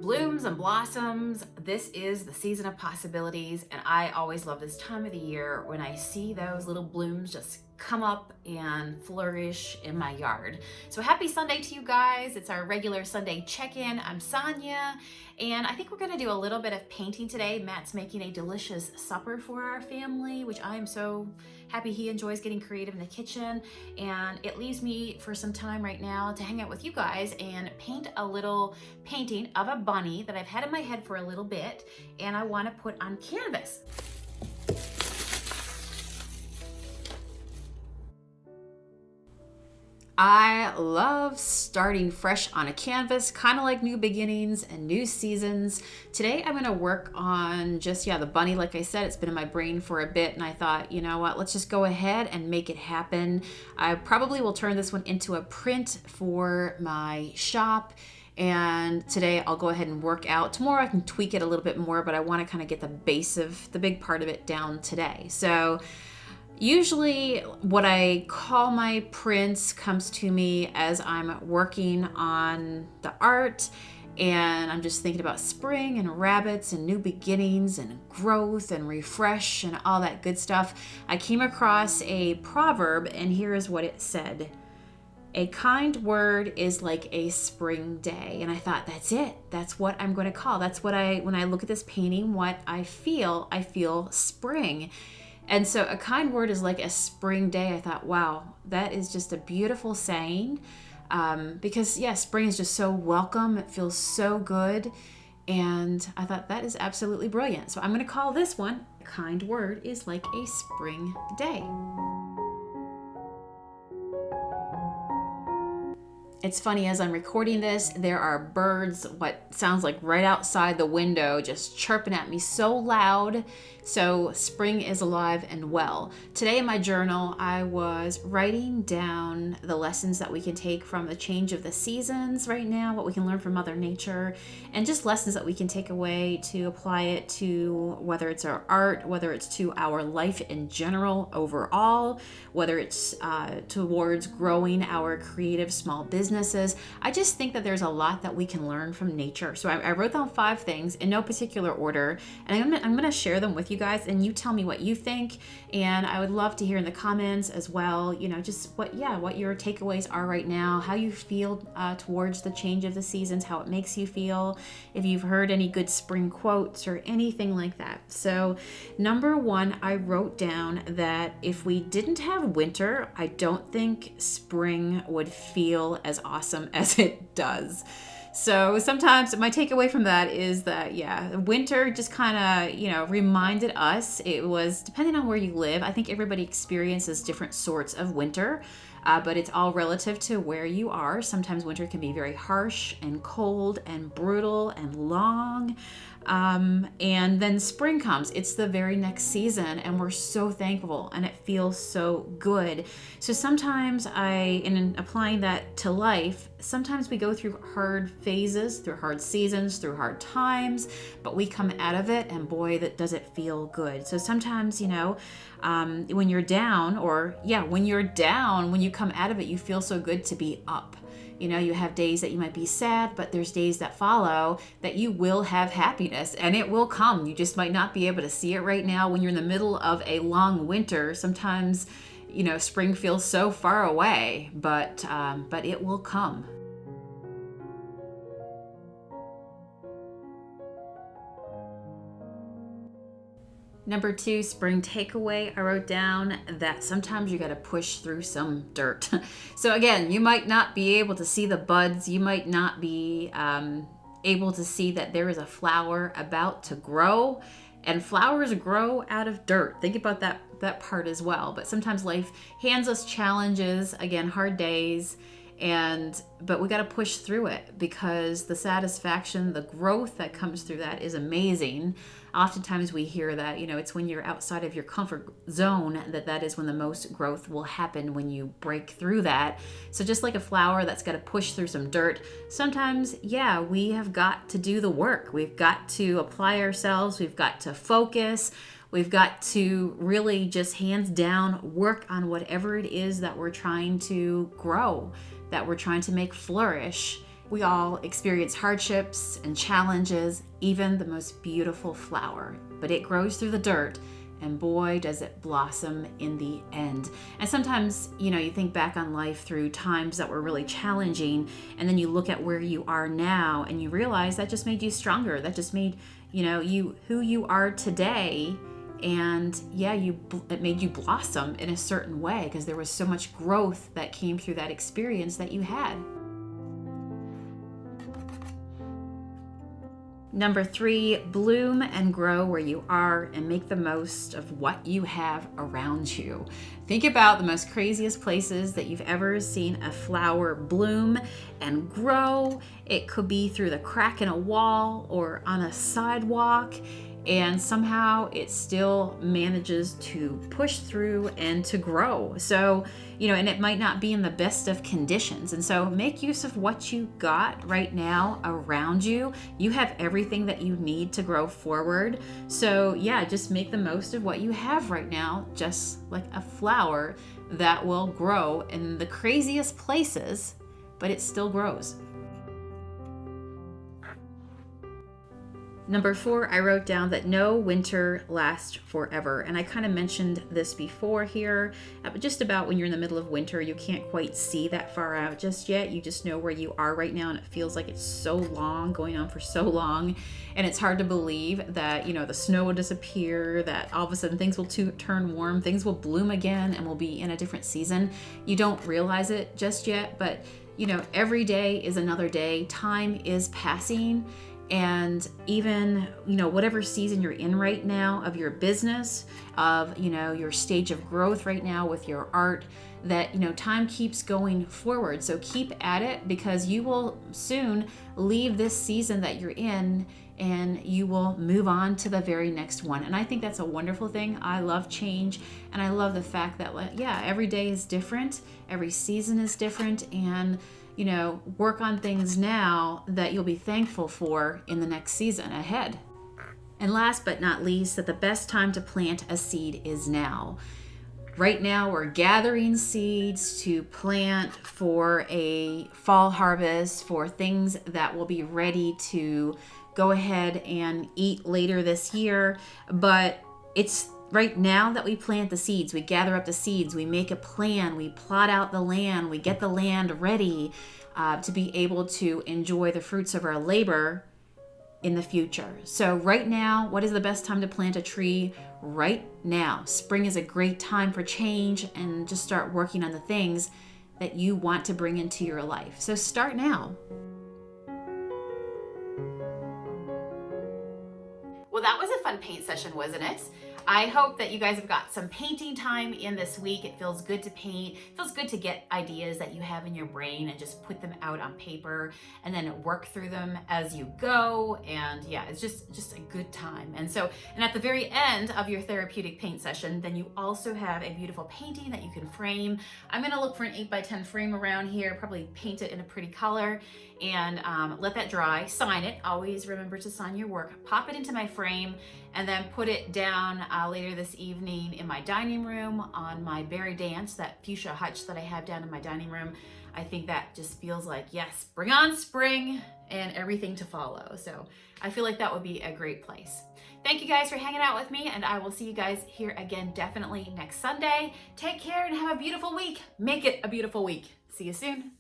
Blooms and blossoms, this is the season of possibilities, and I always love this time of the year when I see those little blooms just come up and flourish in my yard. So happy Sunday to you guys. It's our regular Sunday check-in. I'm Sonia, and I think we're gonna do a little bit of painting today. Matt's making a delicious supper for our family, which I am so happy he enjoys getting creative in the kitchen, and it leaves me for some time right now to hang out with you guys and paint a little painting of a bunny that I've had in my head for a little bit, and I want to put on canvas. I love starting fresh on a canvas, kind of like new beginnings and new seasons. Today I'm going to work on just, the bunny. Like I said, it's been in my brain for a bit, and I thought, you know what, let's just go ahead and make it happen. I probably will turn this one into a print for my shop. And today I'll go ahead and work out. Tomorrow I can tweak it a little bit more, but I want to kind of get the base of the big part of it down today. So usually what I call my prints comes to me as I'm working on the art, and I'm just thinking about spring and rabbits and new beginnings and growth and refresh and all that good stuff. I came across a proverb, and here is what it said. A kind word is like a spring day. And I thought, that's it. That's what I'm going to call. That's what when I look at this painting, what I feel spring. And so a kind word is like a spring day. I thought, wow, that is just a beautiful saying. Because spring is just so welcome. It feels so good. And I thought that is absolutely brilliant. So I'm going to call this one, a kind word is like a spring day. It's funny, as I'm recording this, there are birds, what sounds like right outside the window, just chirping at me so loud. So spring is alive and well. Today in my journal, I was writing down the lessons that we can take from the change of the seasons right now, what we can learn from Mother Nature, and just lessons that we can take away to apply it to whether it's our art, whether it's to our life in general overall, whether it's towards growing our creative small businesses. I just think that there's a lot that we can learn from nature. So I wrote down 5 things in no particular order, and I'm gonna share them with you guys, and you tell me what you think. And I would love to hear in the comments as well, just what your takeaways are right now, how you feel towards the change of the seasons, how it makes you feel, if you've heard any good spring quotes or anything like that. So number 1, I wrote down that if we didn't have winter, I don't think spring would feel as awesome as it does. So sometimes my takeaway from that is that, winter just kind of, reminded us. It was, depending on where you live, I think everybody experiences different sorts of winter, but it's all relative to where you are. Sometimes winter can be very harsh and cold and brutal and long. And then spring comes. It's the very next season, and we're so thankful, and it feels so good. So sometimes in applying that to life, sometimes we go through hard phases, through hard seasons, through hard times, but we come out of it, and boy, that does it feel good. So sometimes, when you're down, when you come out of it, you feel so good to be up. You have days that you might be sad, but there's days that follow that you will have happiness, and it will come. You just might not be able to see it right now when you're in the middle of a long winter. Sometimes, spring feels so far away, but it will come. Number 2, spring takeaway, I wrote down that sometimes you got to push through some dirt. So again, you might not be able to see the buds. You might not be able to see that there is a flower about to grow, and flowers grow out of dirt. Think about that part as well. But sometimes life hands us challenges, again, hard days, But we got to push through it, because the satisfaction, the growth that comes through that is amazing. Oftentimes we hear that, it's when you're outside of your comfort zone that is when the most growth will happen, when you break through that. So just like a flower that's got to push through some dirt, sometimes, we have got to do the work. We've got to apply ourselves. We've got to focus. We've got to really just hands down work on whatever it is that we're trying to grow, that we're trying to make flourish. We all experience hardships and challenges, even the most beautiful flower, but it grows through the dirt, and boy, does it blossom in the end. And sometimes, you think back on life through times that were really challenging, and then you look at where you are now and you realize that just made you stronger. That just made, you who you are today. And it made you blossom in a certain way, because there was so much growth that came through that experience that you had. Number 3, bloom and grow where you are and make the most of what you have around you. Think about the most craziest places that you've ever seen a flower bloom and grow. It could be through the crack in a wall or on a sidewalk, and somehow it still manages to push through and to grow. So, and it might not be in the best of conditions. And so make use of what you got right now around you. You have everything that you need to grow forward. So just make the most of what you have right now, just like a flower that will grow in the craziest places, but it still grows. Number 4, I wrote down that no winter lasts forever. And I kind of mentioned this before here, but just about when you're in the middle of winter, you can't quite see that far out just yet. You just know where you are right now, and it feels like it's so long, going on for so long. And it's hard to believe that, the snow will disappear, that all of a sudden things will turn warm, things will bloom again, and we'll be in a different season. You don't realize it just yet, but, every day is another day. Time is passing. And even, whatever season you're in right now of your business, of, your stage of growth right now with your art, that, time keeps going forward. So keep at it, because you will soon leave this season that you're in and you will move on to the very next one. And I think that's a wonderful thing. I love change, and I love the fact that, every day is different, every season is different, and work on things now that you'll be thankful for in the next season ahead. And last but not least, that the best time to plant a seed is now. Right now, we're gathering seeds to plant for a fall harvest, for things that will be ready to go ahead and eat later this year. But it's right now that we plant the seeds. We gather up the seeds, we make a plan, we plot out the land, we get the land ready to be able to enjoy the fruits of our labor in the future. So right now, what is the best time to plant a tree? Right now. Spring is a great time for change, and just start working on the things that you want to bring into your life. So start now. Well, that was a fun paint session, wasn't it? I hope that you guys have got some painting time in this week. It feels good to paint. It feels good to get ideas that you have in your brain and just put them out on paper and then work through them as you go. And it's just a good time. And at the very end of your therapeutic paint session, then you also have a beautiful painting that you can frame. I'm gonna look for an 8x10 frame around here, probably paint it in a pretty color, and let that dry, sign it. Always remember to sign your work. Pop it into my frame, and then put it down later this evening in my dining room on my berry dance, that fuchsia hutch that I have down in my dining room. I think that just feels like, yes, bring on spring and everything to follow. So I feel like that would be a great place. Thank you guys for hanging out with me, and I will see you guys here again definitely next Sunday. Take care and have a beautiful week. Make it a beautiful week. See you soon.